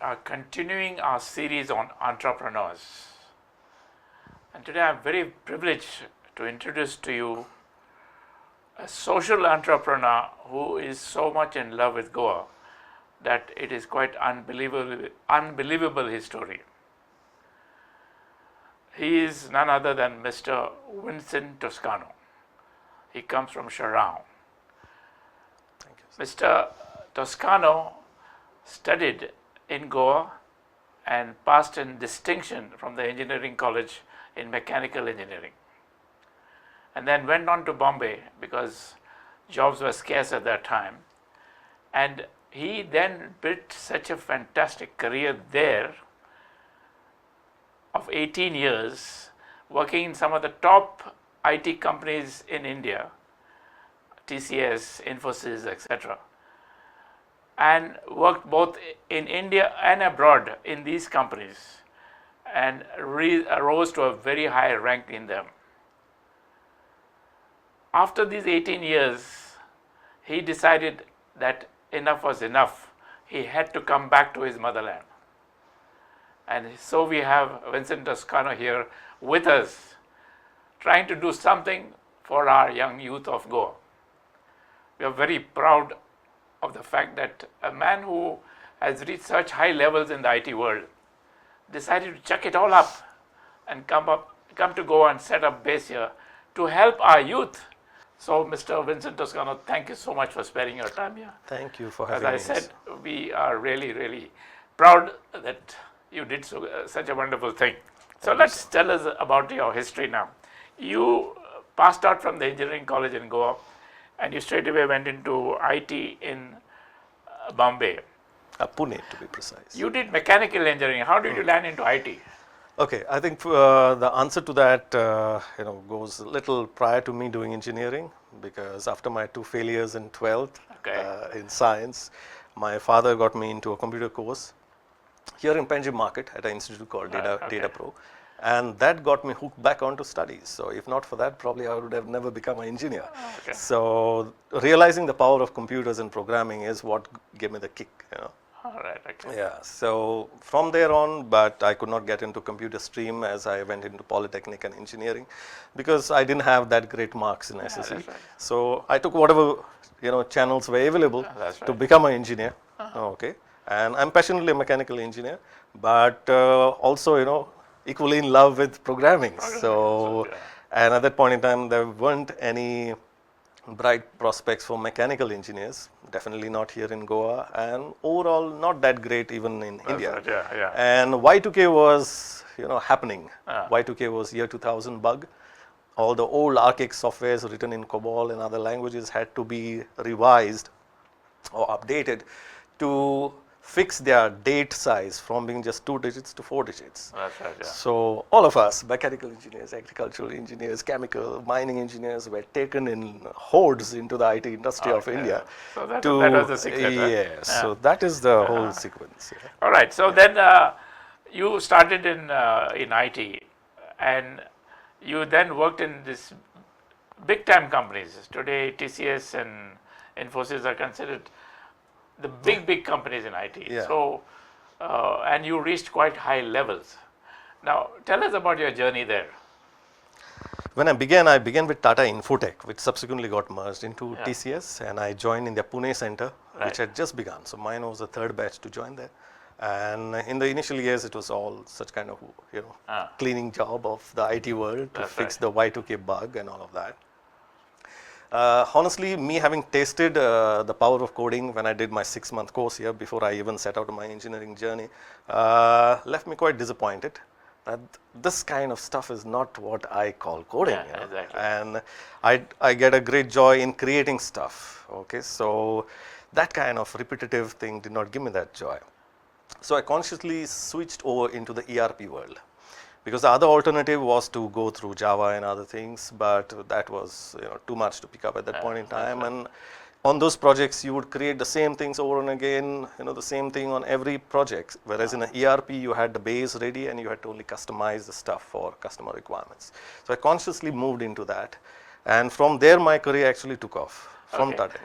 are continuing our series on entrepreneurs. And today I'm very privileged to introduce to you a social entrepreneur who is so much in love with Goa that it is quite unbelievable his story. He is none other than Mr. Vincent Toscano. He comes from Sharao. Thank you. Mr. Toscano studied in Goa and passed in distinction from the engineering college in mechanical engineering, and then went on to Bombay because jobs were scarce at that time, and he then built such a fantastic career there of 18 years, working in some of the top IT companies in India, TCS, Infosys, etc., and worked both in India and abroad in these companies, and rose to a very high rank in them. After these 18 years, he decided that enough was enough. He had to come back to his motherland. And so we have Vincent Toscano here with us, trying to do something for our young youth of Goa. We are very proud of the fact that a man who has reached such high levels in the IT world decided to chuck it all up and come to Goa and set up base here to help our youth. So, Mr. Vincent Toscano, thank you so much for sparing your time here. Thank you for having me. As I said, we are really, really proud that you did such a wonderful thing. So, let's tell us about your history now. You passed out from the engineering college in Goa, and you straight away went into IT in Bombay. Pune, to be precise. You did mechanical engineering. How did you land into IT? Okay, I think the answer to that goes a little prior to me doing engineering, because after my 2 failures in 12th in science, my father got me into a computer course here in Panjim Market at an institute called Data Pro, and that got me hooked back onto studies. So if not for that, probably I would have never become an engineer. So realizing the power of computers and programming is what gave me the kick. All right, okay. Yeah, so from there on, but I could not get into computer stream as I went into polytechnic and engineering because I didn't have that great marks in SSC. Right. So I took whatever channels were available to become an engineer. Okay, and I'm passionately a mechanical engineer, but also equally in love with programming. So, and at that point in time, there weren't any bright prospects for mechanical engineers, definitely not here in Goa, and overall not that great even in India. Right, And Y2K was happening. Y2K was year 2000 bug. All the old archaic softwares written in COBOL and other languages had to be revised or updated to fix their date size from being just 2 digits to 4 digits. That's right, So all of us, mechanical engineers, agricultural engineers, chemical, mining engineers, were taken in hordes into the IT industry of India. So that was the secret. Yes, so that is the whole sequence. All right, so then you started in IT, and you then worked in this big time companies. Today TCS and Infosys are considered the big companies in IT. So, and you reached quite high levels. Now, tell us about your journey there. When I began with Tata Infotech, which subsequently got merged into TCS, and I joined in their Pune center, which had just begun. So mine was the 3rd batch to join there. And in the initial years, it was all such kind of cleaning job of the IT world to fix the Y2K bug and all of that. Honestly, me having tasted the power of coding when I did my 6-month course here before I even set out on my engineering journey, left me quite disappointed that this kind of stuff is not what I call coding. Exactly. And I get a great joy in creating stuff. Okay, so that kind of repetitive thing did not give me that joy. So I consciously switched over into the ERP world, because the other alternative was to go through Java and other things, but that was too much to pick up at that point in time. And on those projects, you would create the same things over and again, the same thing on every project. Whereas in an ERP, you had the base ready and you had to only customize the stuff for customer requirements. So I consciously moved into that, and from there, my career actually took off from Tata.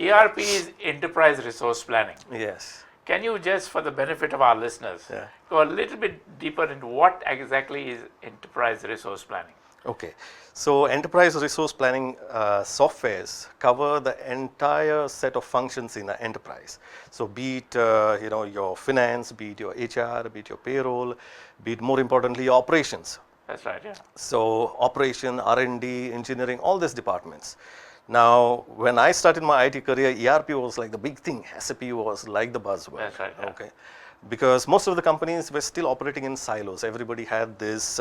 ERP is enterprise resource planning. Yes. Can you just, for the benefit of our listeners, Yeah. go a little bit deeper into what exactly is enterprise resource planning? Okay, so enterprise resource planning softwares cover the entire set of functions in an enterprise. So be it your finance, be it your HR, be it your payroll, be it more importantly your operations. That's right, yeah. So operation, R&D, engineering, all these departments. Now, when I started my IT career, ERP was like the big thing. SAP was like the buzzword. That's right, yeah. Okay, because most of the companies were still operating in silos. Everybody had this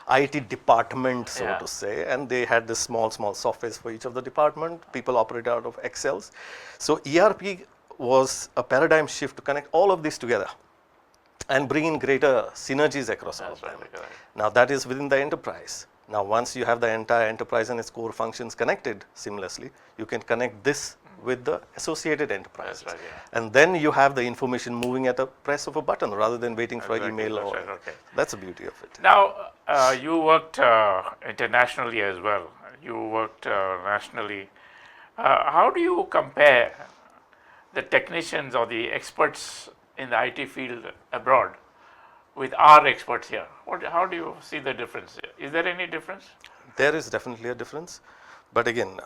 IT department, so Yeah. to say, and they had this small softwares for each of the department. People operated out of Excels. So ERP was a paradigm shift to connect all of this together and bring in greater synergies across all of them. Right, correct. Now that is within the enterprise. Now once you have the entire enterprise and its core functions connected seamlessly, you can connect this with the associated enterprises. That's right, yeah. And then you have the information moving at a press of a button rather than waiting for an Exactly, email. that's Or right, okay. That's the beauty of it. Now, you worked internationally as well. You worked nationally. How do you compare the technicians or the experts in the IT field abroad with our experts here? How do you see the difference? Is there any difference? There is definitely a difference, but again,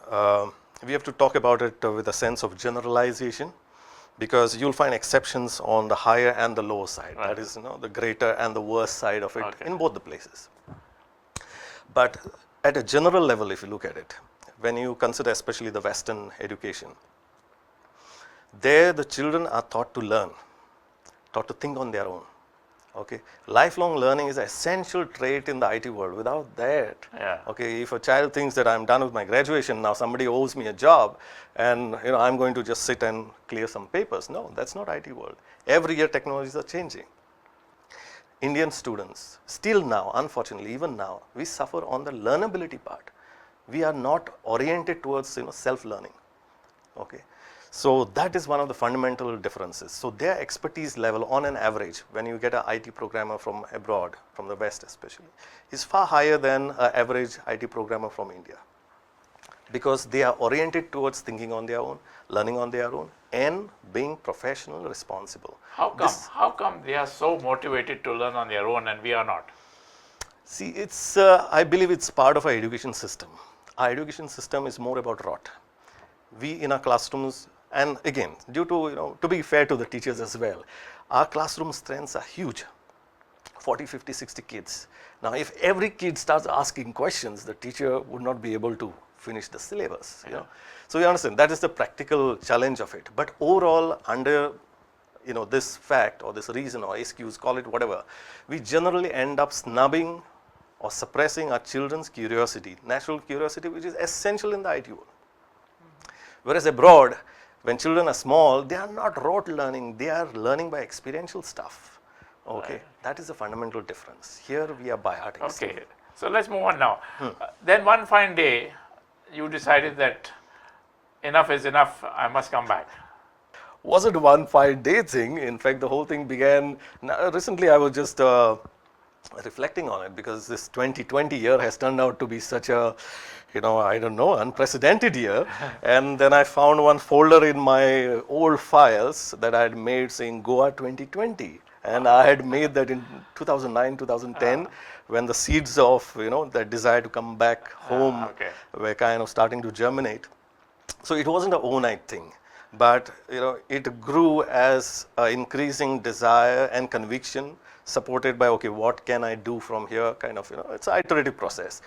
we have to talk about it with a sense of generalization, because you'll find exceptions on the higher and the lower side. Right. That is, the greater and the worse side of it Okay. in both the places. But at a general level, if you look at it, when you consider especially the Western education, there the children are taught to learn, taught to think on their own. Okay, lifelong learning is an essential trait in the IT world. Without that, Yeah. okay, if a child thinks that I'm done with my graduation, now somebody owes me a job, and I'm going to just sit and clear some papers. No, that's not IT world. Every year technologies are changing. Indian students still now, unfortunately, even now, we suffer on the learnability part. We are not oriented towards self-learning. Okay. So that is one of the fundamental differences. So their expertise level on an average, when you get an IT programmer from abroad, from the West especially, is far higher than an average IT programmer from India. Because they are oriented towards thinking on their own, learning on their own, and being professional, responsible. How come they are so motivated to learn on their own and we are not? See, it's I believe it's part of our education system. Our education system is more about rote. We in our classrooms, and again, due to, to be fair to the teachers as well, our classroom strengths are huge, 40, 50, 60 kids. Now, if every kid starts asking questions, the teacher would not be able to finish the syllabus. You know? So you understand, that is the practical challenge of it. But overall, under this fact or this reason or excuse, call it whatever, we generally end up snubbing or suppressing our children's curiosity, natural curiosity, which is essential in the IT world. Whereas abroad, when children are small, they are not rote learning, they are learning by experiential stuff. Okay, Right. that is the fundamental difference. Here we are by heart. Okay, so let's move on now. Then one fine day, you decided that enough is enough, I must come back. Wasn't one fine day thing. In fact, the whole thing began, recently I was just reflecting on it, because this 2020 year has turned out to be such a, I don't know, unprecedented year. And then I found one folder in my old files that I had made saying Goa 2020. And I had made that in 2009, 2010, when the seeds of, that desire to come back home Okay. were kind of starting to germinate. So it wasn't an overnight thing, but it grew as an increasing desire and conviction, supported by, okay, what can I do from here, kind of, it's an iterative process.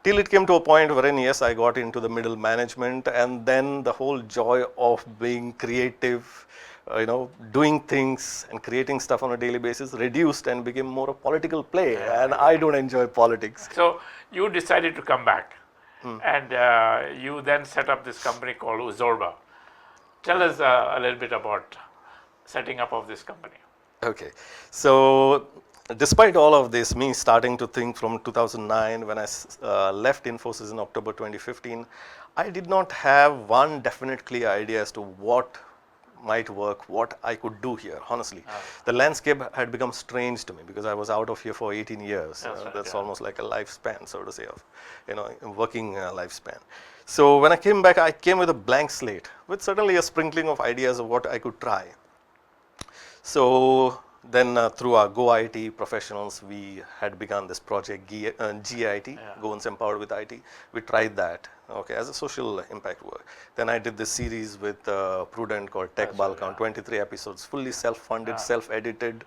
Till it came to a point wherein, yes, I got into the middle management, and then the whole joy of being creative, doing things and creating stuff on a daily basis reduced and became more a political play, and I don't enjoy politics. So you decided to come back, and you then set up this company called Uzorba. Tell us a little bit about setting up of this company. Okay, so despite all of this, me starting to think from 2009 when I left Infosys in October 2015, I did not have one definite clear idea as to what might work, what I could do here, honestly. The landscape had become strange to me because I was out of here for 18 years. That's almost like a lifespan, so to say, of working lifespan. So when I came back, I came with a blank slate, with certainly a sprinkling of ideas of what I could try. So then through our Go IT professionals, we had begun this project GIT, Goans Empowered with IT. We tried that, okay, as a social impact work. Then I did this series with Prudent called Tech Balkan, 23 episodes, fully self-funded, self-edited,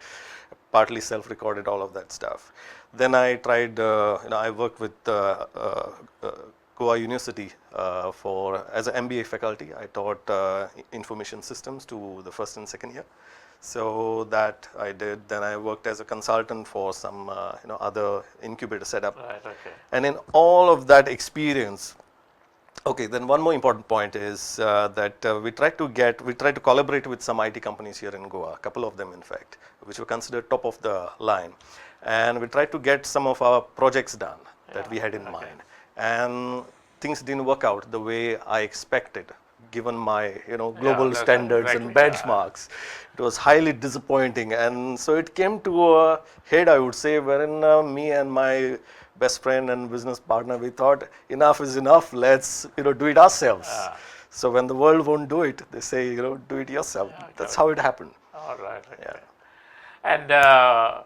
partly self-recorded, all of that stuff. Then I tried, I worked with Goa University as an MBA faculty. I taught information systems to the first and second year. So that I did. Then I worked as a consultant for some other incubator setup. Right, okay. And in all of that experience, okay, then one more important point is that we tried to collaborate with some IT companies here in Goa, a couple of them in fact, which were considered top of the line. And we tried to get some of our projects done that we had in mind. And things didn't work out the way I expected, given my global standards and benchmarks. It was highly disappointing, and so it came to a head, I would say, wherein me and my best friend and business partner, we thought enough is enough, let's do it ourselves. So when the world won't do it, they say do it yourself. That's how it happened. All right. Okay. And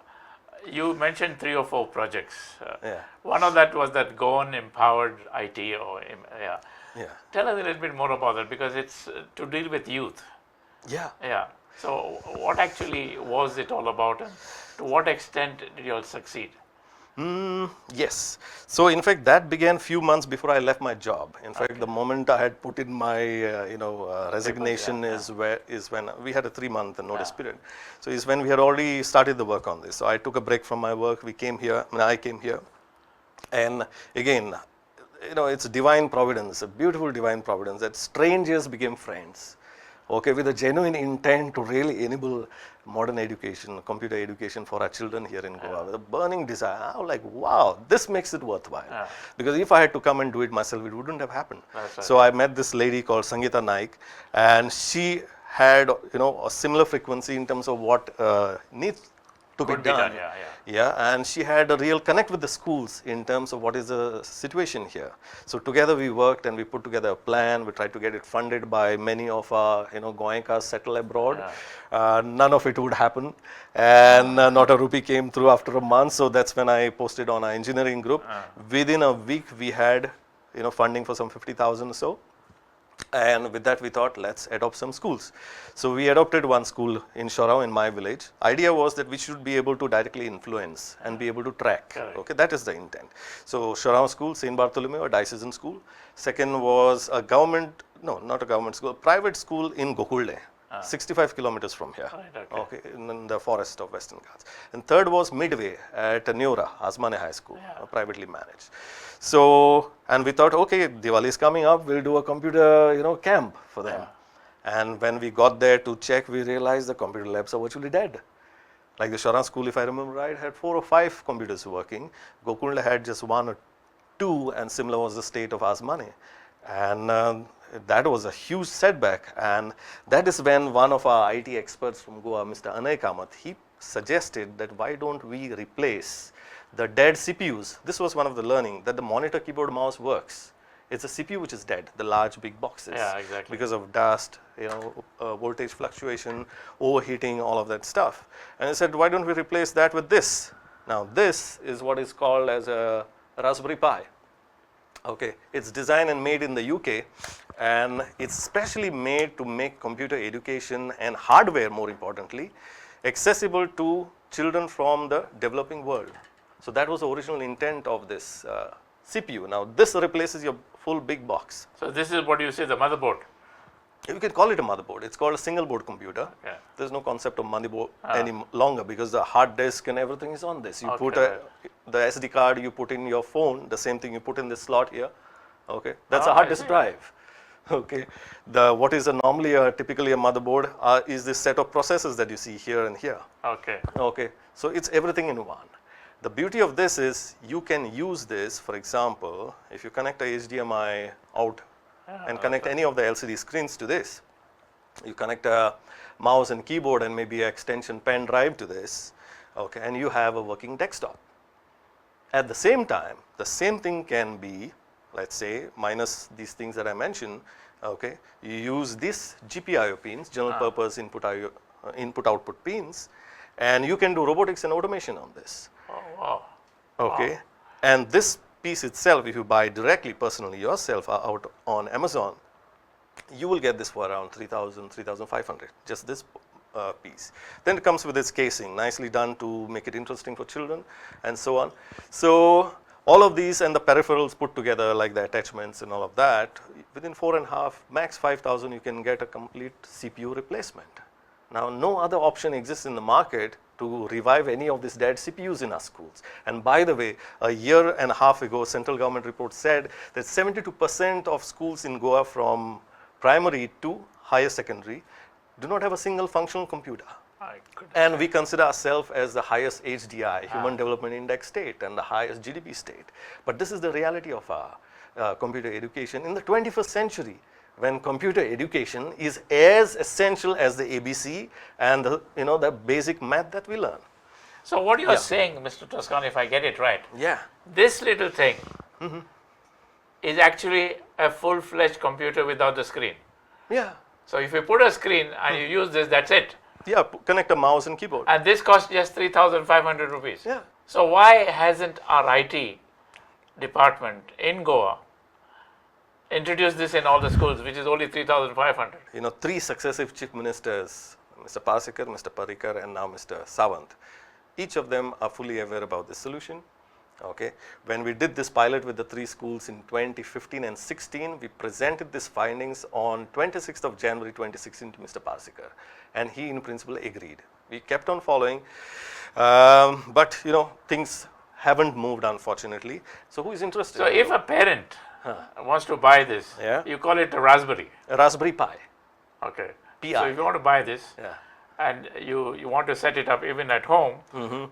you mentioned 3 or 4 projects. One of that was that Goan Empowered IT. Tell us a little bit more about that, because it's to deal with youth. Yeah. So what actually was it all about, and to what extent did you all succeed? Yes. So in fact, that began few months before I left my job. In fact, the moment I had put in my resignation is when we had a 3-month notice period. So is when we had already started the work on this. So I took a break from my work. I came here, and again, it's divine providence, a beautiful divine providence that strangers became friends. Okay, with a genuine intent to really enable modern education, computer education for our children here in Goa, with a burning desire. I was like, wow, this makes it worthwhile. Because if I had to come and do it myself, it wouldn't have happened. So I met this lady called Sangeeta Naik, and she had a similar frequency in terms of what needs to be done. And she had a real connect with the schools in terms of what is the situation here. So together we worked and we put together a plan. We tried to get it funded by many of our Goenkas settle abroad. None of it would happen, and not a rupee came through after a month. So that's when I posted on our engineering group. Within a week we had funding for some 50,000 or so. And with that, we thought, let's adopt some schools. So we adopted one school in Shorao, in my village. Idea was that we should be able to directly influence and be able to track. Okay, that is the intent. So Shorao School, St. Bartholomew, a diocesan school. Second was a government, no, not a government school, a private school in Gokulde, 65 kilometers from here. Okay, in the forest of Western Ghats. And third was Midway at Neora, Asmane High School, privately managed. So, and we thought, okay, Diwali is coming up, we'll do a computer, camp for them. And when we got there to check, we realized the computer labs are virtually dead. Like the Shorao school, if I remember right, had 4 or 5 computers working. Gokulde had just 1 or 2, and similar was the state of Asmane. And that was a huge setback. And that is when one of our IT experts from Goa, Mr. Anay Kamath, he suggested that why don't we replace the dead CPUs. This was one of the learning, that the monitor, keyboard, mouse works. It's a CPU which is dead, the large big boxes. Because of dust, voltage fluctuation, overheating, all of that stuff. And I said, why don't we replace that with this? Now this is what is called as a Raspberry Pi. Okay, it's designed and made in the UK, and it's specially made to make computer education and hardware, more importantly, accessible to children from the developing world. So that was the original intent of this CPU. Now this replaces your full big box. So this is what you say, the motherboard. You can call it a motherboard. It's called a single board computer. There's no concept of motherboard any longer, because the hard disk and everything is on this. You put the SD card, you put in your phone, the same thing you put in this slot here. Okay, that's a hard disk drive. Okay, what is typically a motherboard is this set of processors that you see here and here. Okay, so it's everything in one. The beauty of this is you can use this, for example, if you connect a HDMI out and connect any of the LCD screens to this. You connect a mouse and keyboard and maybe an extension pen drive to this, okay, and you have a working desktop. At the same time, the same thing can be, let's say, minus these things that I mentioned, okay, you use these GPIO pins, general purpose input IO input-output pins, and you can do robotics and automation on this. Oh, wow. Okay, Wow. and this piece itself, if you buy directly personally yourself out on Amazon, you will get this for around 3,000, 3,500, just this piece. Then it comes with its casing, nicely done to make it interesting for children and so on. So all of these and the peripherals put together, like the attachments and all of that, within 4.5, max 5,000, you can get a complete CPU replacement. Now, no other option exists in the market to revive any of these dead CPUs in our schools. And by the way, a year and a half ago, central government report said that 72% of schools in Goa, from primary to higher secondary, do not have a single functional computer. And we consider ourselves as the highest HDI, Human Development Index state, and the highest GDP state. But this is the reality of our computer education in the 21st century, when computer education is as essential as the ABC and the, the basic math that we learn. So what you are saying, Mr. Toscano, if I get it right, Yeah. this little thing is actually a full-fledged computer without the screen. Yeah. So if you put a screen and you use this, that's it. Yeah, connect a mouse and keyboard. And this costs just 3,500 rupees. Yeah. So why hasn't our IT department in Goa introduced this in all the schools, which is only 3,500? 3 successive chief ministers, Mr. Parsikar, Mr. Parikar, and now Mr. Sawant, each of them are fully aware about this solution. Okay. When we did this pilot with the 3 schools in 2015 and 16, we presented these findings on 26th of January 2016 to Mr. Parsikar, and he in principle agreed. We kept on following, but things haven't moved, unfortunately. So who is interested? So if a parent wants to buy this, Yeah. you call it a Raspberry. A Raspberry Pi. Okay. PI. So if you want to buy this, Yeah. and you want to set it up even at home,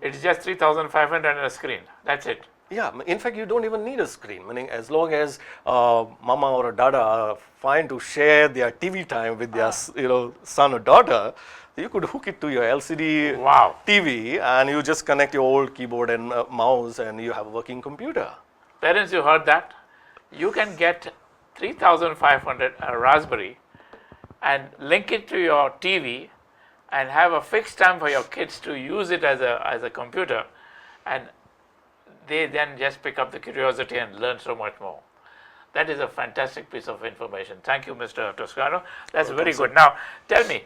it's just 3,500 and a screen. That's it. Yeah, in fact, you don't even need a screen. Meaning, as long as mama or a dada are fine to share their TV time with their son or daughter, you could hook it to your LCD Wow. TV, and you just connect your old keyboard and mouse, and you have a working computer. Parents, you heard that? You can get 3,500 a Raspberry and link it to your TV and have a fixed time for your kids to use it as a computer, and they then just pick up the curiosity and learn so much more. That is a fantastic piece of information. Thank you, Mr. Toscano. That's very good. Now, tell me,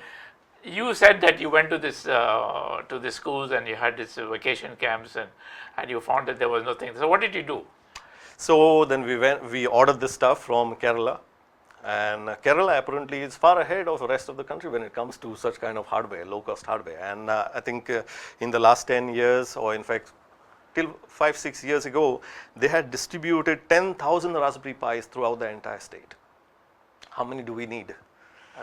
you said that you went to the schools and you had this vacation camps, and you found that there was nothing. So what did you do? So then we ordered this stuff from Kerala. And Kerala apparently is far ahead of the rest of the country when it comes to such kind of hardware, low-cost hardware. And I think in the last 10 years, or in fact, till 5-6 years ago, they had distributed 10,000 Raspberry Pis throughout the entire state. How many do we need?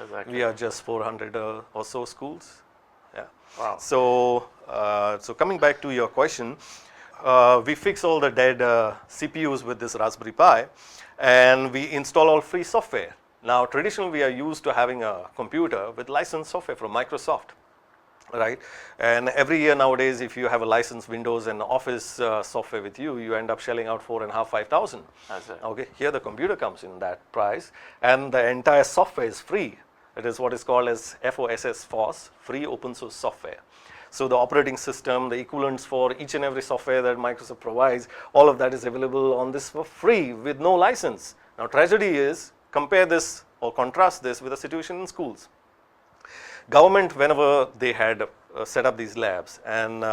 Exactly. We are just 400 or so schools. Yeah. Wow. So coming back to your question, we fix all the dead CPUs with this Raspberry Pi, and we install all free software. Now, traditionally, we are used to having a computer with licensed software from Microsoft, right? And every year nowadays, if you have a licensed Windows and Office software with you, you end up shelling out 4,500, 5,000. That's it. Okay, here the computer comes in that price, and the entire software is free. It is what is called as FOSS, free open source software. So the operating system, the equivalents for each and every software that Microsoft provides, all of that is available on this for free with no license. Now, tragedy is, compare this or contrast this with the situation in schools. Government, whenever they had set up these labs and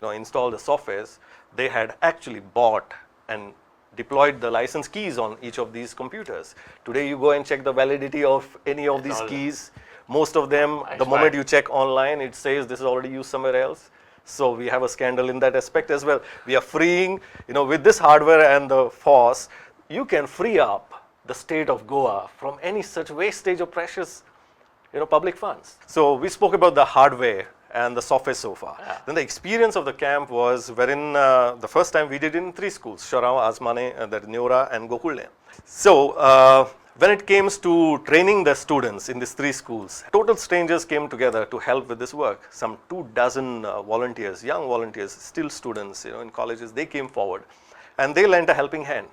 installed the softwares, they had actually bought and deployed the license keys on each of these computers. Today, you go and check the validity of any of these keys. Most of them, the moment you check online, it says this is already used somewhere else. So we have a scandal in that aspect as well. We are freeing, with this hardware and the FOSS, you can free up the state of Goa from any such wastage of precious, public funds. So we spoke about the hardware and the software so far. Yeah. Then the experience of the camp was wherein the first time we did it in 3 schools, Shorao, Asmane, Neora, and Gokulne. So when it came to training the students in these 3 schools, total strangers came together to help with this work. Some 24 volunteers, young volunteers, still students, in colleges, they came forward and they lent a helping hand.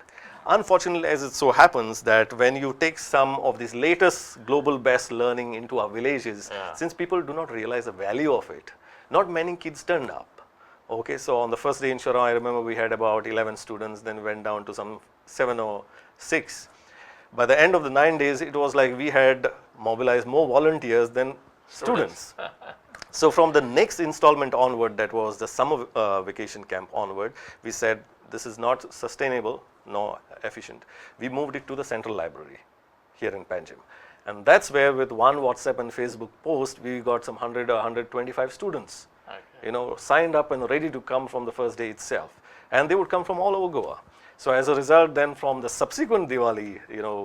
Unfortunately, as it so happens that when you take some of these latest global best learning into our villages, since people do not realize the value of it, not many kids turned up. Okay, so on the first day in Sharon, I remember we had about 11 students, then went down to some 7 or 6. By the end of the 9 days, it was like we had mobilized more volunteers than students. So from the next installment onward, that was the summer vacation camp onward, we said this is not sustainable nor efficient. We moved it to the central library here in Panjim. And that's where with one WhatsApp and Facebook post, we got some 100 or 125 students, signed up and ready to come from the first day itself. And they would come from all over Goa. So as a result, then from the subsequent Diwali,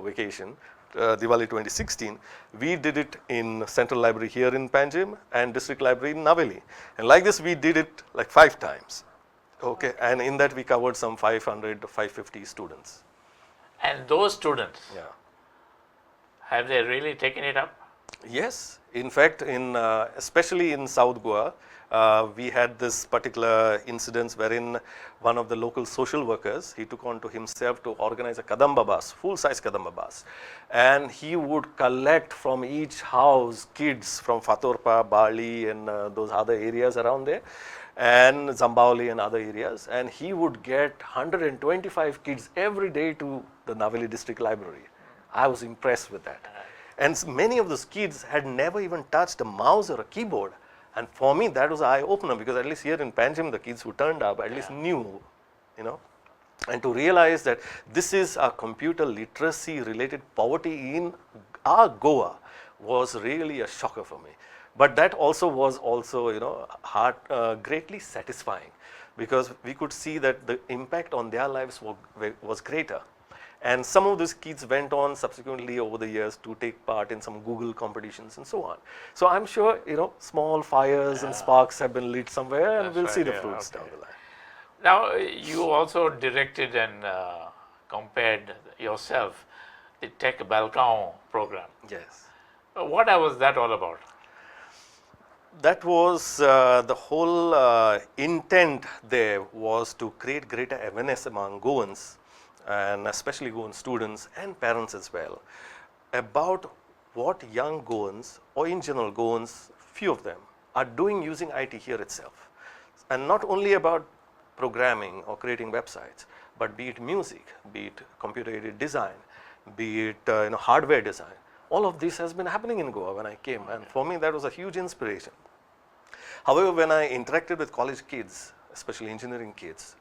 vacation, Diwali 2016, we did it in Central Library here in Panjim and District Library in Naveli. And like this, we did it like 5 times. Okay, and in that we covered some 500 to 550 students. And those students, have they really taken it up? Yes, in fact, especially in South Goa, we had this particular incident wherein one of the local social workers, he took on to himself to organize a Kadamba bus, full-size Kadamba bus. And he would collect from each house kids from Fatorpa, Bali and those other areas around there, and Zambauli and other areas. And he would get 125 kids every day to the Naveli District Library. I was impressed with that. And many of those kids had never even touched a mouse or a keyboard. And for me, that was an eye-opener, because at least here in Panjim, the kids who turned up at least knew, and to realize that this is a computer literacy-related poverty in our Goa was really a shocker for me. But that also was greatly satisfying, because we could see that the impact on their lives was greater. And some of these kids went on subsequently over the years to take part in some Google competitions and so on. So I'm sure, small fires and sparks have been lit somewhere, and we'll see the fruits down the line. Now, you also directed and compared yourself the Tech Balkan program. Yes. What was that all about? That was the whole intent there was to create greater awareness among Goans, and especially Goan students and parents as well, about what young Goans, or in general Goans, few of them, are doing using IT here itself. And not only about programming or creating websites, but be it music, be it computer-aided design, be it hardware design. All of this has been happening in Goa when I came, and for me that was a huge inspiration. However, when I interacted with college kids, especially engineering kids,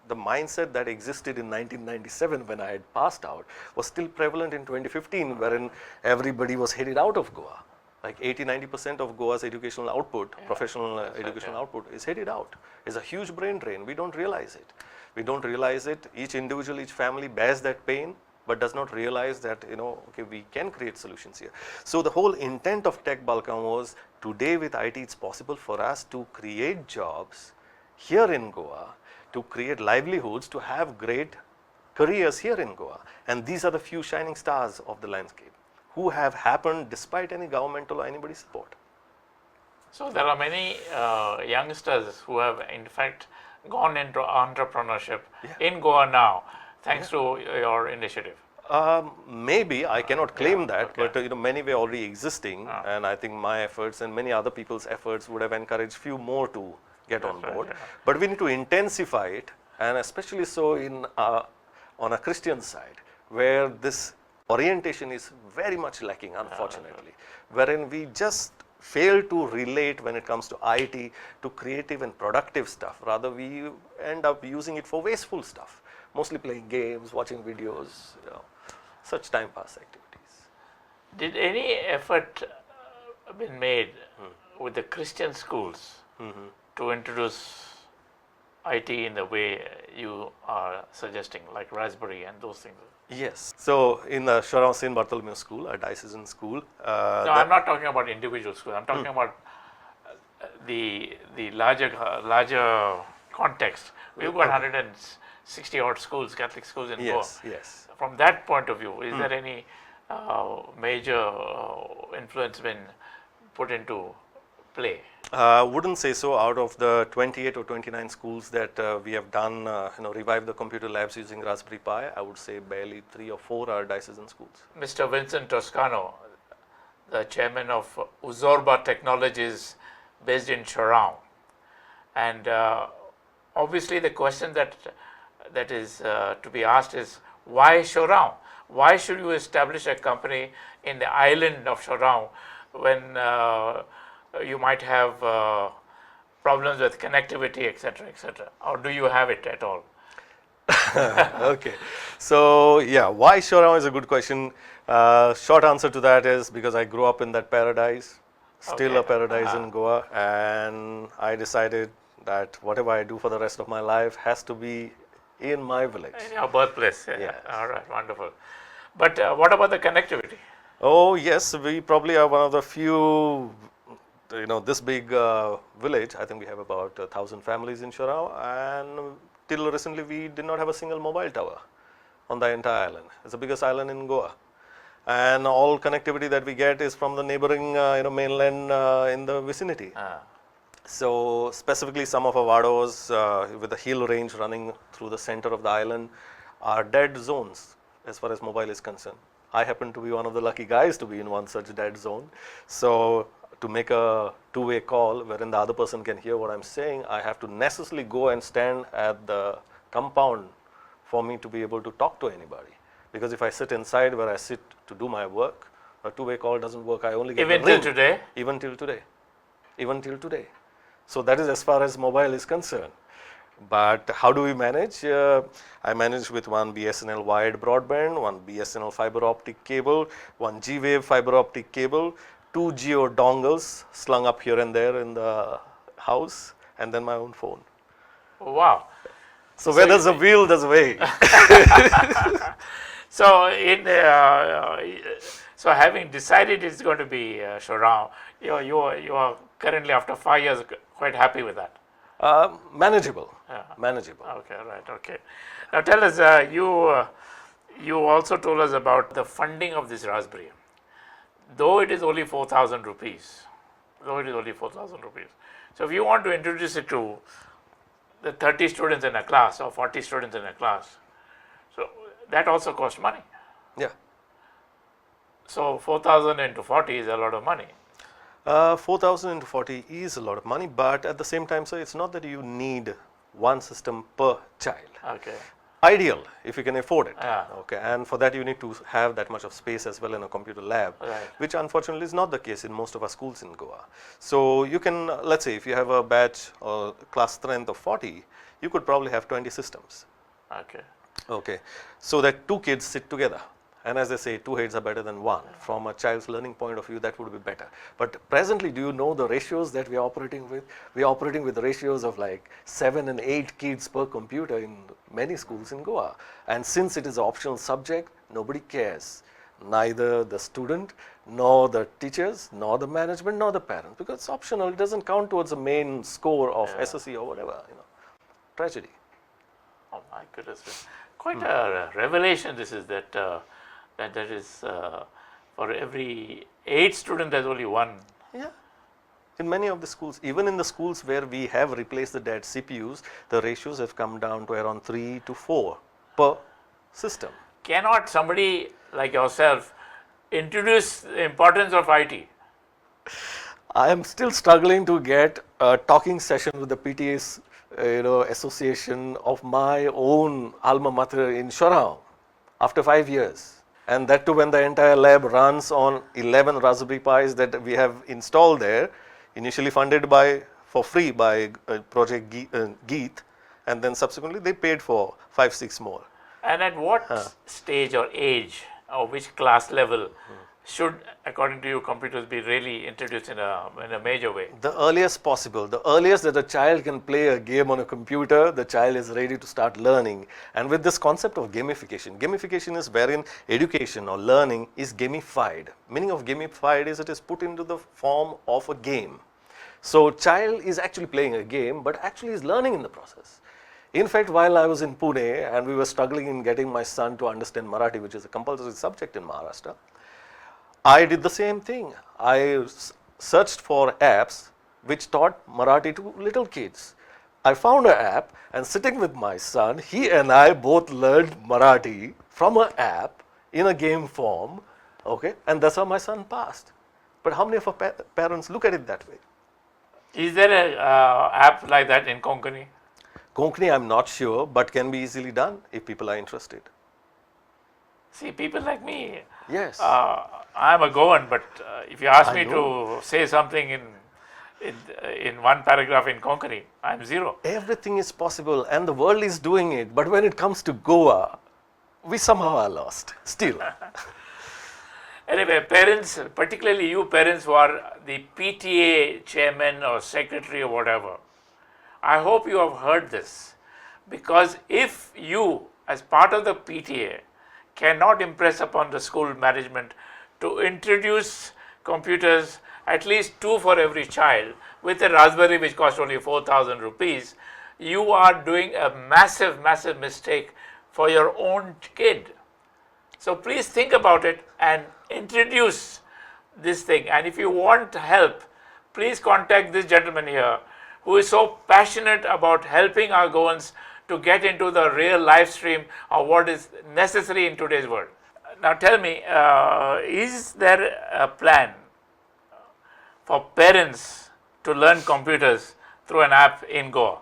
the mindset that existed in 1997 when I had passed out was still prevalent in 2015, wherein everybody was headed out of Goa. Like 80-90% of Goa's educational output, professional educational output is headed out. It's a huge brain drain. We don't realize it. We don't realize it. Each individual, each family bears that pain, but does not realize that, we can create solutions here. So the whole intent of Tech Balkan was, today with IT, it's possible for us to create jobs here in Goa, to create livelihoods, to have great careers here in Goa. And these are the few shining stars of the landscape, who have happened despite any governmental or anybody's support. So there are many youngsters who have in fact gone into entrepreneurship in Goa now, thanks to your initiative. Maybe, I cannot claim that, but many were already existing, and I think my efforts and many other people's efforts would have encouraged few more to get on board. But we need to intensify it, and especially so on a Christian side, where this orientation is very much lacking, unfortunately, wherein we just fail to relate when it comes to IT to creative and productive stuff. Rather, we end up using it for wasteful stuff, mostly playing games, watching videos, such time pass activities. Did any effort been made with the Christian schools to introduce IT in the way you are suggesting, like Raspberry and those things? Yes. So in the Sharon St. Bartholomew School, a diocesan school. No, I'm not talking about individual schools. I'm talking about the larger context. We've got 160 odd schools, Catholic schools in Goa. Yes. From that point of view, is there any major influence been put into play? Wouldn't say so. Out of the 28 or 29 schools that we have done, revive the computer labs using Raspberry Pi, I would say barely 3 or 4 are diocesan schools. Mr. Vincent Toscano, the chairman of Uzorba Technologies based in Shorround. And obviously the question that is to be asked is, why Shorround? Why should you establish a company in the island of Shorround when you might have problems with connectivity, etc., etc.? Or do you have it at all? Okay, so yeah, why Shorround is a good question. Short answer to that is because I grew up in that paradise, still Okay. a paradise in Goa, and I decided that whatever I do for the rest of my life has to be in my village. In your birthplace. Yes. All right, wonderful. But what about the connectivity? Oh yes, we probably are one of the few, this big village. I think we have about 1,000 families in Shorround, and till recently we did not have a single mobile tower on the entire island. It's the biggest island in Goa, and all connectivity that we get is from the neighboring, mainland in the vicinity. So specifically, some of our vados with the hill range running through the center of the island are dead zones as far as mobile is concerned. I happen to be one of the lucky guys to be in one such dead zone. So to make a two-way call wherein the other person can hear what I'm saying, I have to necessarily go and stand at the compound for me to be able to talk to anybody. Because if I sit inside where I sit to do my work, a two-way call doesn't work. I only get Even the ring. till today? Even till today. Even till today. So that is as far as mobile is concerned. But how do we manage? I manage with one BSNL wired broadband, one BSNL fiber optic cable, one G-Wave fiber optic cable, 2 Geo dongles slung up here and there in the house, and then my own phone. Wow. So where there's a wheel, there's a way. So so having decided it's going to be Shorround, you are currently, after 5 years, quite happy with that. Manageable. Manageable. Okay, right. Okay. Now tell us, you also told us about the funding of this Raspberry. Though it is only 4,000 rupees. So if you want to introduce it to the 30 students in a class or 40 students in a class, so that also costs money. Yeah. So 4,000 into 40 is a lot of money. 4,000 into 40 is a lot of money, but at the same time, sir, it's not that you need one system per child. Okay. Ideal, if you can afford it. Yeah. Okay, and for that you need to have that much of space as well in a computer lab, Right. which unfortunately is not the case in most of our schools in Goa. So you can, let's say, if you have a batch or class strength of 40, you could probably have 20 systems. Okay. Okay, so that 2 kids sit together. And as they say, 2 heads are better than 1. From a child's learning point of view, that would be better. But presently, do you know the ratios that we are operating with? We are operating with ratios of like 7 and 8 kids per computer in many schools in Goa. And since it is an optional subject, nobody cares. Neither the student, nor the teachers, nor the management, nor the parents. Because it's optional, it doesn't count towards the main score of SSC or whatever. Tragedy. Oh my goodness. Quite a revelation this is, that that is for every 8 students there's only 1. Yeah. In many of the schools, even in the schools where we have replaced the dead CPUs, the ratios have come down to around 3 to 4 per system. Cannot somebody like yourself introduce the importance of IT? I am still struggling to get a talking session with the PTA's association of my own alma mater in Shorround after 5 years. And that too when the entire lab runs on 11 Raspberry Pis that we have installed there, initially funded for free by Project Geet, and then subsequently they paid for 5-6 more. And at what stage or age or which class level should, according to you, computers be really introduced in a major way? The earliest possible. The earliest that a child can play a game on a computer, the child is ready to start learning. And with this concept of gamification is wherein education or learning is gamified. Meaning of gamified is it is put into the form of a game. So child is actually playing a game, but actually is learning in the process. In fact, while I was in Pune and we were struggling in getting my son to understand Marathi, which is a compulsory subject in Maharashtra, I did the same thing. I searched for apps which taught Marathi to little kids. I found an app, and sitting with my son, he and I both learned Marathi from an app in a game form, okay, and that's how my son passed. But how many of our parents look at it that way? Is there a app like that in Konkani? Konkani, I'm not sure, but can be easily done if people are interested. See, people like me, Yes. I'm a Goan, but if you ask I me know. to say something in one paragraph in Konkani, I'm zero. Everything is possible, and the world is doing it. But when it comes to Goa, we somehow are lost still. Anyway, parents, particularly you parents who are the PTA chairman or secretary or whatever, I hope you have heard this, because if you, as part of the PTA, cannot impress upon the school management to introduce computers, at least 2 for every child, with a Raspberry which costs only 4,000 rupees, you are doing a massive, massive mistake for your own kid. So please think about it and introduce this thing. And if you want help, please contact this gentleman here who is so passionate about helping our Goans to get into the real live stream of what is necessary in today's world. Now tell me, is there a plan for parents to learn computers through an app in Goa?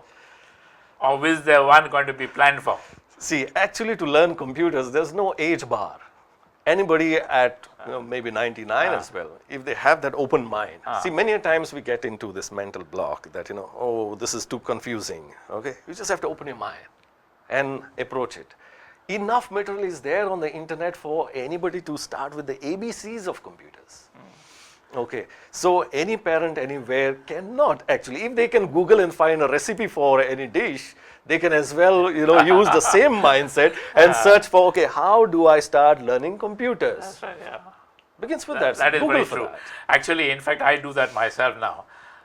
Or is there one going to be planned for? See, actually, to learn computers, there's no age bar. Anybody at maybe 99 as well, if they have that open mind. See, many times we get into this mental block that, oh, this is too confusing. Okay, you just have to open your mind and approach it. Enough material is there on the internet for anybody to start with the ABCs of computers. Okay, so any parent anywhere cannot actually, if they can Google and find a recipe for any dish, they can as well, use the same mindset and search for, okay, how do I start learning computers? That's right, yeah. Begins with that. That is Google very for true. that. Actually, in fact, I do that myself now.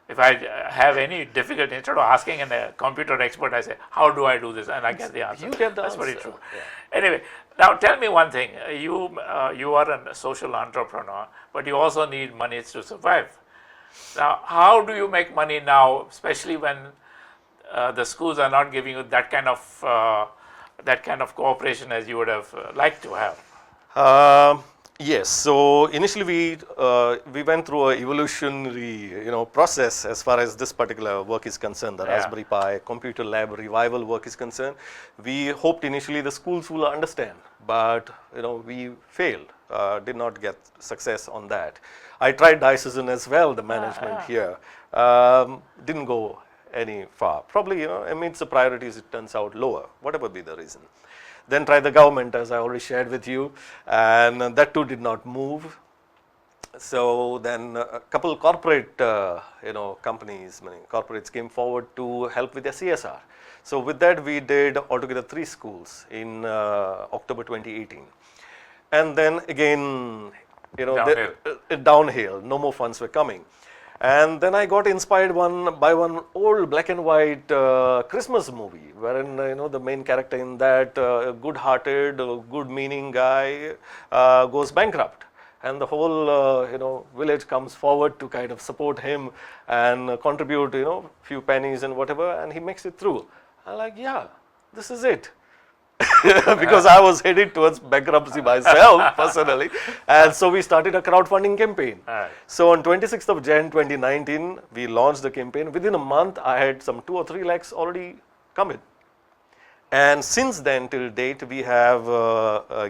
If I have any difficulty, instead of asking a computer expert, I say, how do I do this? And I get the answer. You get the That's answer. very true. Yeah. Anyway, now tell me one thing. You are a social entrepreneur, but you also need money to survive. Now, how do you make money now, especially when the schools are not giving you that kind of cooperation as you would have liked to have? Yes. So initially we went through a evolutionary process as far as this particular work is concerned. The Raspberry Pi computer lab revival work is concerned. We hoped initially the schools will understand, but we failed. Did not get success on that. I tried diocesan as well. The management here didn't go any far. Probably amidst the priorities it turns out lower. Whatever be the reason. Then try the government, as I already shared with you, and that too did not move. So then a couple corporate, companies, many corporates came forward to help with their CSR. So with that, we did altogether 3 schools in October 2018, and then again, downhill. No more funds were coming. And then I got inspired by one old black and white Christmas movie, wherein the main character in that good-hearted, good-meaning guy goes bankrupt, and the whole village comes forward to kind of support him and contribute few pennies and whatever, and he makes it through. I'm like, yeah, this is it. Because I was headed towards bankruptcy myself personally, and so we started a crowdfunding campaign. So on 26th of Jan 2019, we launched the campaign. Within a month, I had some 2 or 3 lakhs already come in, and since then till date, we have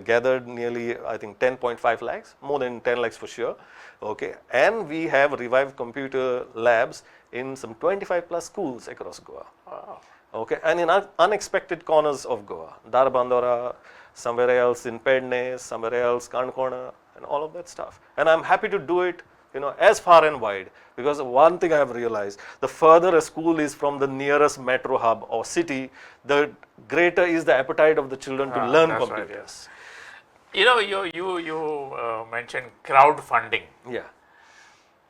gathered nearly, I think, 10.5 lakhs, more than 10 lakhs for sure. Okay, and we have revived computer labs in some 25 plus schools across Goa. Wow. Okay, and in unexpected corners of Goa, Darbandora, somewhere else in Pedne, somewhere else Kankhona, and all of that stuff. And I'm happy to do it, as far and wide, because one thing I have realized: the further a school is from the nearest metro hub or city, the greater is the appetite of the children to learn computers. Right, you mentioned crowdfunding. Yeah.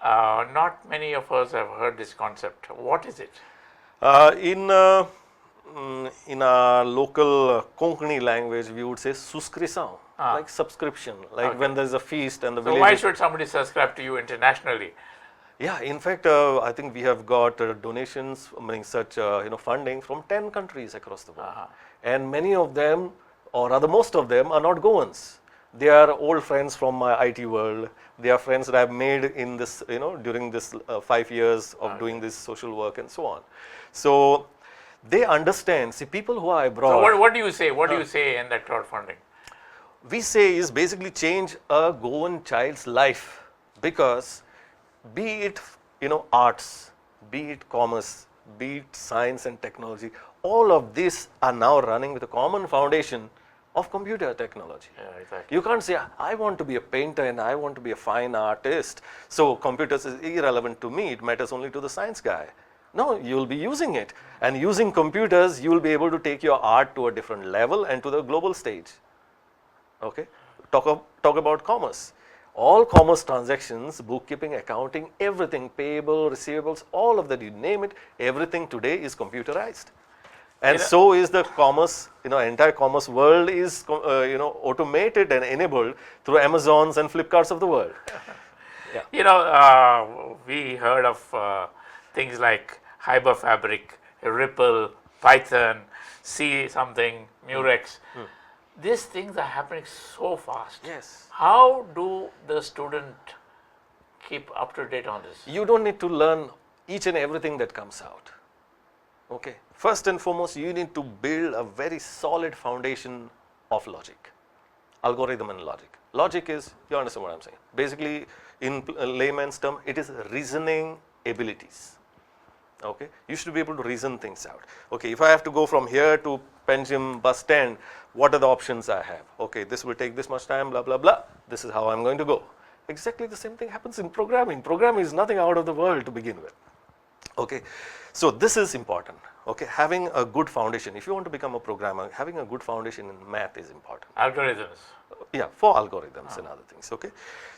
Not many of us have heard this concept. What is it? In our local Konkani language, we would say suscription, like subscription, like when there is a feast and the village. So why should somebody subscribe to you internationally? Yeah, in fact, I think we have got donations, I mean, such funding from 10 countries across the world, and many of them, or rather most of them, are not Goans. They are old friends from my IT world. They are friends that I've made in this, during this 5 years of doing this social work and so on. So they understand. See, people who are abroad. So what do you say? What do you say in that crowdfunding? We say is basically change a Goan child's life, because be it arts, be it commerce, be it science and technology, all of these are now running with a common foundation of computer technology. Yeah, exactly. You can't say, I want to be a painter and I want to be a fine artist, so computers is irrelevant to me, it matters only to the science guy. No, you will be using it, and using computers you will be able to take your art to a different level and to the global stage. Okay, talk about commerce. All commerce transactions, bookkeeping, accounting, everything, payable, receivables, all of that, you name it, everything today is computerized. And so is the commerce, entire commerce world is, automated and enabled through Amazons and Flipkarts of the world. Yeah. We heard of things like Hyper Fabric, Ripple, Python, C something, Murex. These things are happening so fast. Yes. How do the student keep up to date on this? You don't need to learn each and everything that comes out. Okay. First and foremost, you need to build a very solid foundation of logic, algorithm and logic. Logic is, you understand what I'm saying. Basically, in layman's term, it is reasoning abilities. Okay, you should be able to reason things out. Okay, if I have to go from here to Penjim bus stand, what are the options I have? Okay, this will take this much time, blah, blah, blah. This is how I'm going to go. Exactly the same thing happens in programming. Programming is nothing out of the world to begin with. Okay, so this is important. Okay, having a good foundation. If you want to become a programmer, having a good foundation in math is important. Algorithms. Yeah, for algorithms and other things. Okay,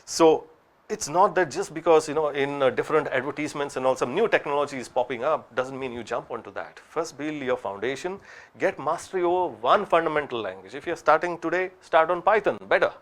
so it's not that just because in different advertisements and all some new technology is popping up doesn't mean you jump onto that. First build your foundation, get mastery over one fundamental language. If you're starting today, start on Python, better.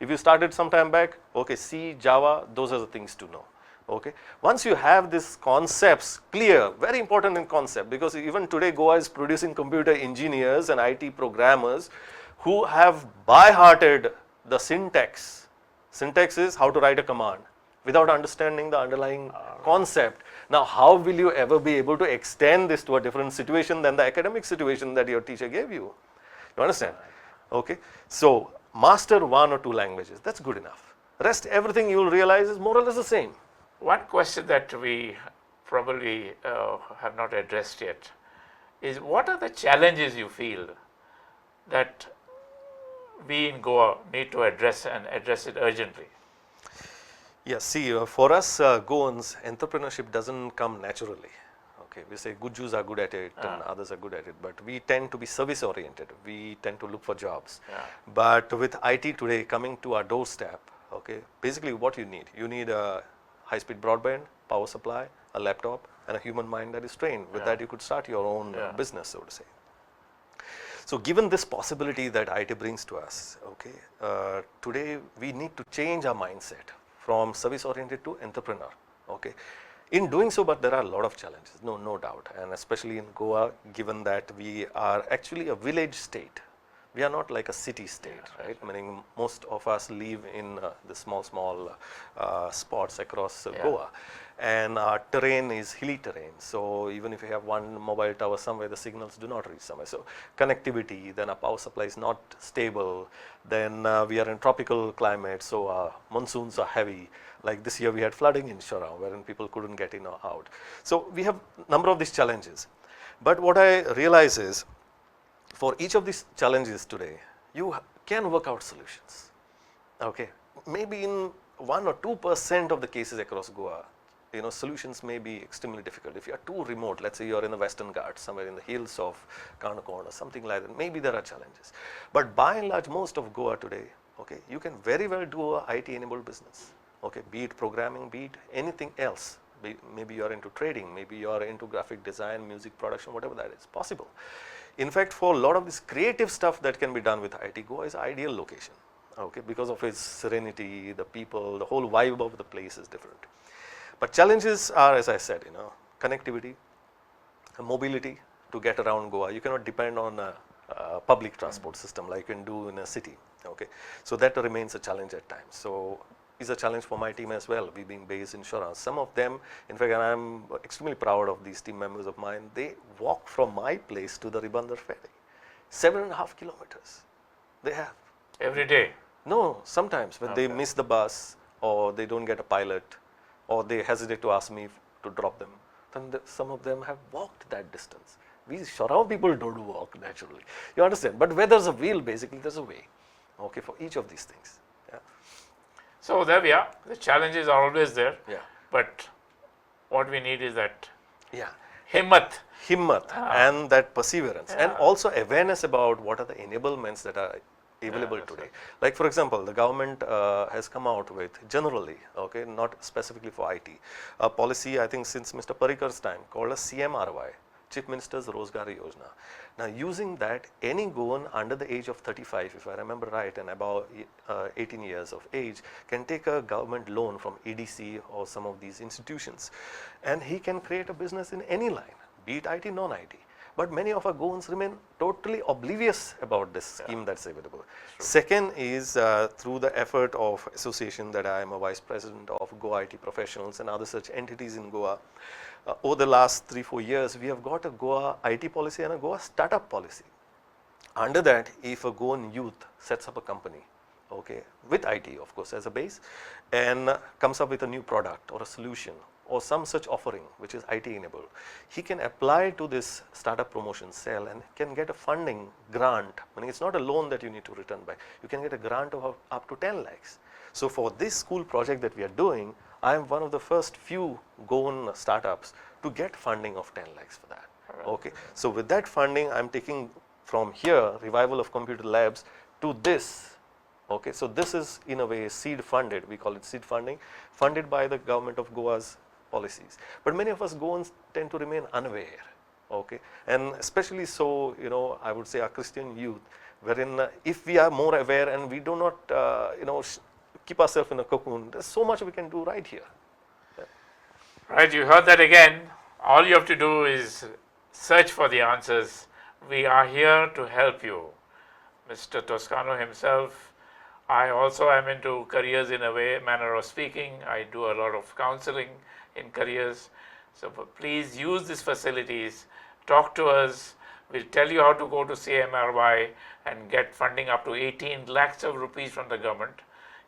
If you started some time back, okay, C, Java, those are the things to know. Okay, once you have these concepts clear, very important in concept, because even today Goa is producing computer engineers and IT programmers who have by-hearted the syntax. Syntax is how to write a command without understanding the underlying concept. Now, how will you ever be able to extend this to a different situation than the academic situation that your teacher gave you? You understand? Okay. So, master one or two languages, that's good enough. Rest everything you will realize is more or less the same. One question that we probably have not addressed yet is, what are the challenges you feel that we in Goa need to address and address it urgently? Yes, see, for us Goans, entrepreneurship doesn't come naturally. Okay, we say good Jews are good at it and others are good at it, but we tend to be service oriented. We tend to look for jobs. Yeah. But with IT today coming to our doorstep, okay, basically what you need a high-speed broadband, power supply, a laptop, and a human mind that is trained. With that, you could start your own business, so to say. So, given this possibility that IT brings to us, okay, today we need to change our mindset from service-oriented to entrepreneur. Okay, in doing so, but there are a lot of challenges, no doubt, and especially in Goa, given that we are actually a village state. We are not like a city state, right? Meaning most of us live in the small spots across Goa, and our terrain is hilly terrain. So even if you have one mobile tower somewhere, the signals do not reach somewhere. So connectivity, then our power supply is not stable. Then we are in tropical climate, so our monsoons are heavy. Like this year we had flooding in Shorrow, wherein people couldn't get in or out. So we have a number of these challenges. But what I realize is, for each of these challenges today, you can work out solutions. Okay, maybe in 1 or 2% of the cases across Goa, solutions may be extremely difficult. If you are too remote, let's say you are in the Western Ghats, somewhere in the hills of Karnakon or something like that, maybe there are challenges. But by and large, most of Goa today, okay, you can very well do a IT-enabled business. Okay, be it programming, be it anything else. Maybe you are into trading, maybe you are into graphic design, music production, whatever that is possible. In fact, for a lot of this creative stuff that can be done with IT, Goa is ideal location, okay, because of its serenity, the people, the whole vibe of the place is different. But challenges are, as I said, connectivity, mobility to get around Goa. You cannot depend on a public transport system like you can do in a city. Okay, so that remains a challenge at times. So is a challenge for my team as well. We being based in Shora, some of them, in fact, and I'm extremely proud of these team members of mine. They walk from my place to the Ribandar ferry, 7.5 kilometers. They have Every day. no. Sometimes when they miss the bus or they don't get a pilot or they hesitate to ask me to drop them, then some of them have walked that distance. We Shorao people don't walk naturally. You understand? But where there's a wheel, basically there's a way. Okay, for each of these things. Yeah. So there we are. The challenges are always there. Yeah. But what we need is that Yeah. himmat. And that perseverance and also awareness about what are the enablements that are available today. Like for example, the government has come out with generally, okay, not specifically for IT, a policy I think since Mr. Parikar's time called a CMRY, Chief Minister's Rozgari Yojana. Now using that, any Goan under the age of 35, if I remember right, and about 18 years of age can take a government loan from EDC or some of these institutions, and he can create a business in any line, be it IT, non-IT. But many of our Goans remain totally oblivious about this scheme that's available. Second is through the effort of association that I am a vice president of Goa IT professionals and other such entities in Goa. Over the last 3-4 years, we have got a Goa IT policy and a Goa startup policy. Under that, if a Goan youth sets up a company, okay, with IT of course as a base, and comes up with a new product or a solution or some such offering which is IT enabled, he can apply to this startup promotion cell and can get a funding grant. I mean, it's not a loan that you need to return back. You can get a grant of up to 10 lakhs. So for this school project that we are doing, I am one of the first few Goan startups to get funding of 10 lakhs for that. Okay. So with that funding, I'm taking from here, revival of computer labs, to this. Okay. So this is in a way seed funded, we call it seed funding, funded by the government of Goa's policies. But many of us Goans tend to remain unaware. Okay. And especially so, I would say our Christian youth, wherein if we are more aware and we do not, keep ourselves in a cocoon, there's so much we can do right here. Yeah. Right, you heard that again. All you have to do is search for the answers. We are here to help you. Mr. Toscano himself, I also am into careers in a manner of speaking. I do a lot of counseling in careers. So please use these facilities, talk to us. We'll tell you how to go to CMRY and get funding up to 18 lakhs of rupees from the government.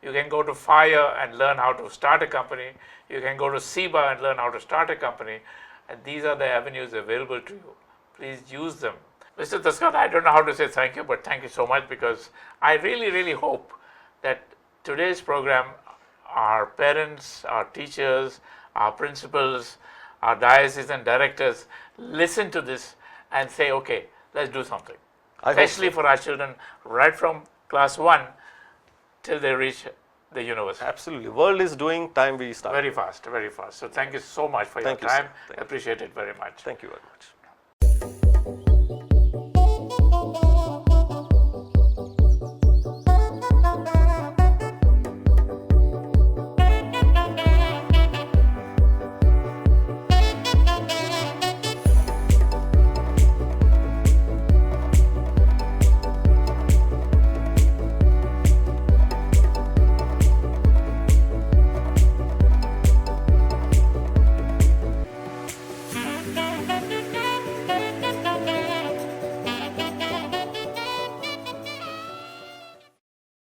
You can go to FIRE and learn how to start a company. You can go to SEBA and learn how to start a company. And these are the avenues available to you. Please use them. Mr. Toscano, I don't know how to say thank you, but thank you so much, because I really, really hope that today's program, our parents, our teachers, our principals, our diocesan directors listen to this and say, okay, let's do something. Especially for our children right from class 1 till they reach the university. Absolutely. World is doing, time we start. Very fast, very fast. So thank you so much for your time. Appreciate it very much. Thank you very much.